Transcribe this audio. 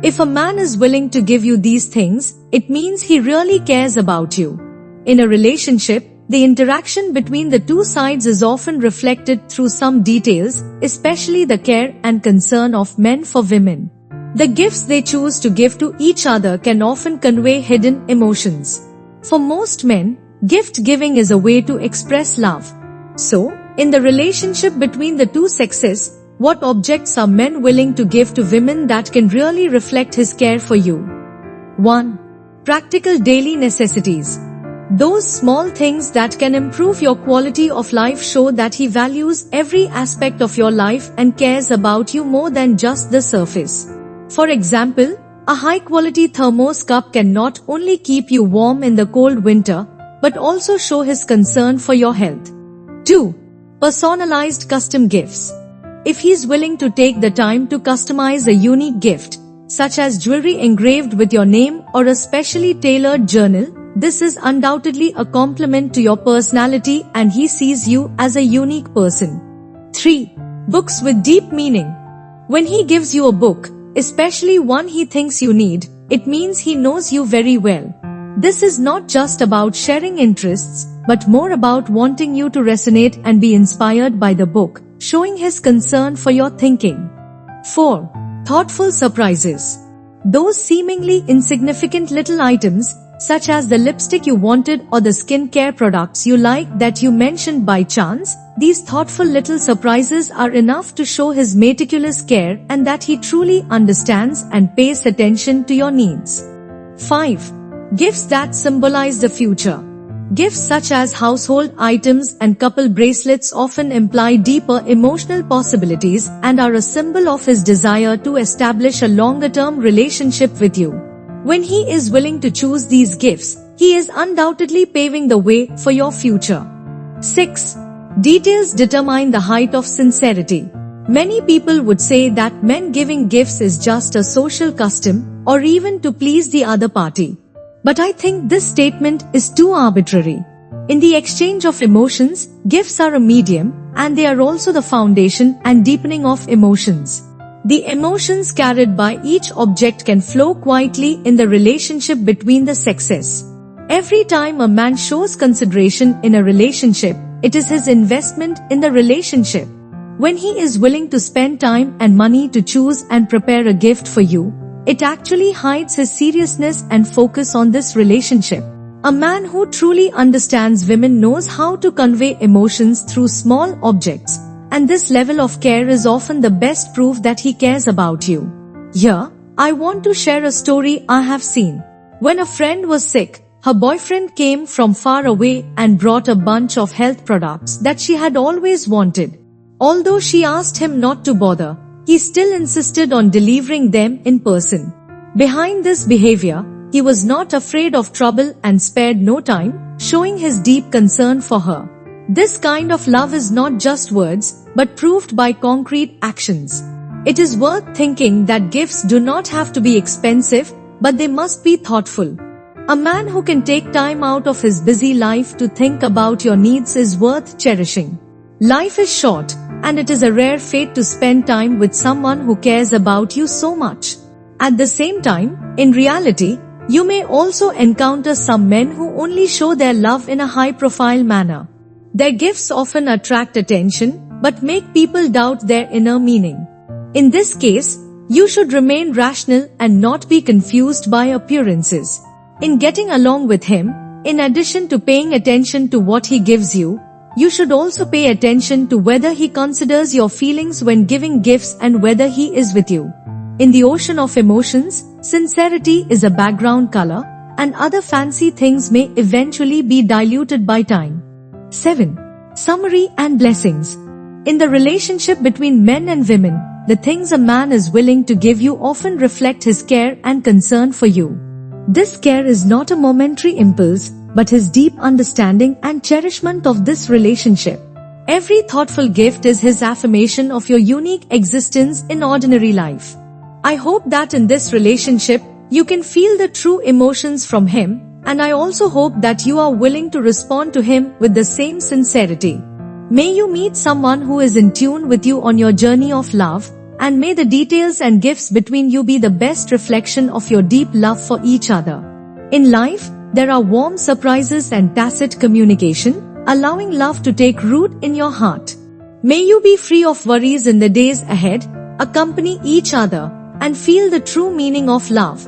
If a man is willing to give you these things, it means he really cares about you. In a relationship, the interaction between the two sides is often reflected through some details, especially the care and concern of men for women. The gifts they choose to give to each other can often convey hidden emotions. For most men, gift giving is a way to express love. So, in the relationship between the two sexes, what objects are men willing to give to women that can really reflect his care for you? 1. Practical daily necessities. Those small things that can improve your quality of life show that he values every aspect of your life and cares about you more than just the surface. For example, a high-quality thermos cup can not only keep you warm in the cold winter, but also show his concern for your health. 2. Personalized custom gifts. If he is willing to take the time to customize a unique gift, such as jewelry engraved with your name or a specially tailored journal, this is undoubtedly a compliment to your personality and he sees you as a unique person. 3. Books with deep meaning. When he gives you a book, especially one he thinks you need, it means he knows you very well. This is not just about sharing interests, but more about wanting you to resonate and be inspired by the book, showing his concern for your thinking. 4. Thoughtful surprises. Those seemingly insignificant little items, such as the lipstick you wanted or the skincare products you like that you mentioned by chance, these thoughtful little surprises are enough to show his meticulous care and that he truly understands and pays attention to your needs. 5. Gifts that symbolize the future. Gifts such as household items and couple bracelets often imply deeper emotional possibilities and are a symbol of his desire to establish a longer-term relationship with you. When he is willing to choose these gifts, he is undoubtedly paving the way for your future. 6. Details determine the height of sincerity. Many people would say that men giving gifts is just a social custom or even to please the other party. But I think this statement is too arbitrary. In the exchange of emotions, gifts are a medium, and they are also the foundation and deepening of emotions. The emotions carried by each object can flow quietly in the relationship between the sexes. Every time a man shows consideration in a relationship, it is his investment in the relationship. When he is willing to spend time and money to choose and prepare a gift for you, it actually hides his seriousness and focus on this relationship. A man who truly understands women knows how to convey emotions through small objects, and this level of care is often the best proof that he cares about you. Here, I want to share a story I have seen. When a friend was sick, her boyfriend came from far away and brought a bunch of health products that she had always wanted. Although she asked him not to bother, he still insisted on delivering them in person. Behind this behavior, he was not afraid of trouble and spared no time, showing his deep concern for her. This kind of love is not just words, but proved by concrete actions. It is worth thinking that gifts do not have to be expensive, but they must be thoughtful. A man who can take time out of his busy life to think about your needs is worth cherishing. Life is short, and it is a rare fate to spend time with someone who cares about you so much. At the same time, in reality, you may also encounter some men who only show their love in a high-profile manner. Their gifts often attract attention, but make people doubt their inner meaning. In this case, you should remain rational and not be confused by appearances. In getting along with him, in addition to paying attention to what he gives you, you should also pay attention to whether he considers your feelings when giving gifts and whether he is with you. In the ocean of emotions, sincerity is a background color, and other fancy things may eventually be diluted by time. 7. Summary and blessings. In the relationship between men and women, the things a man is willing to give you often reflect his care and concern for you. This care is not a momentary impulse, but his deep understanding and cherishment of this relationship. Every thoughtful gift is his affirmation of your unique existence in ordinary life. I hope that in this relationship, you can feel the true emotions from him, and I also hope that you are willing to respond to him with the same sincerity. May you meet someone who is in tune with you on your journey of love, And may the details and gifts between you be the best reflection of your deep love for each other. In life, there are warm surprises and tacit communication, allowing love to take root in your heart. May you be free of worries in the days ahead, accompany each other, and feel the true meaning of love.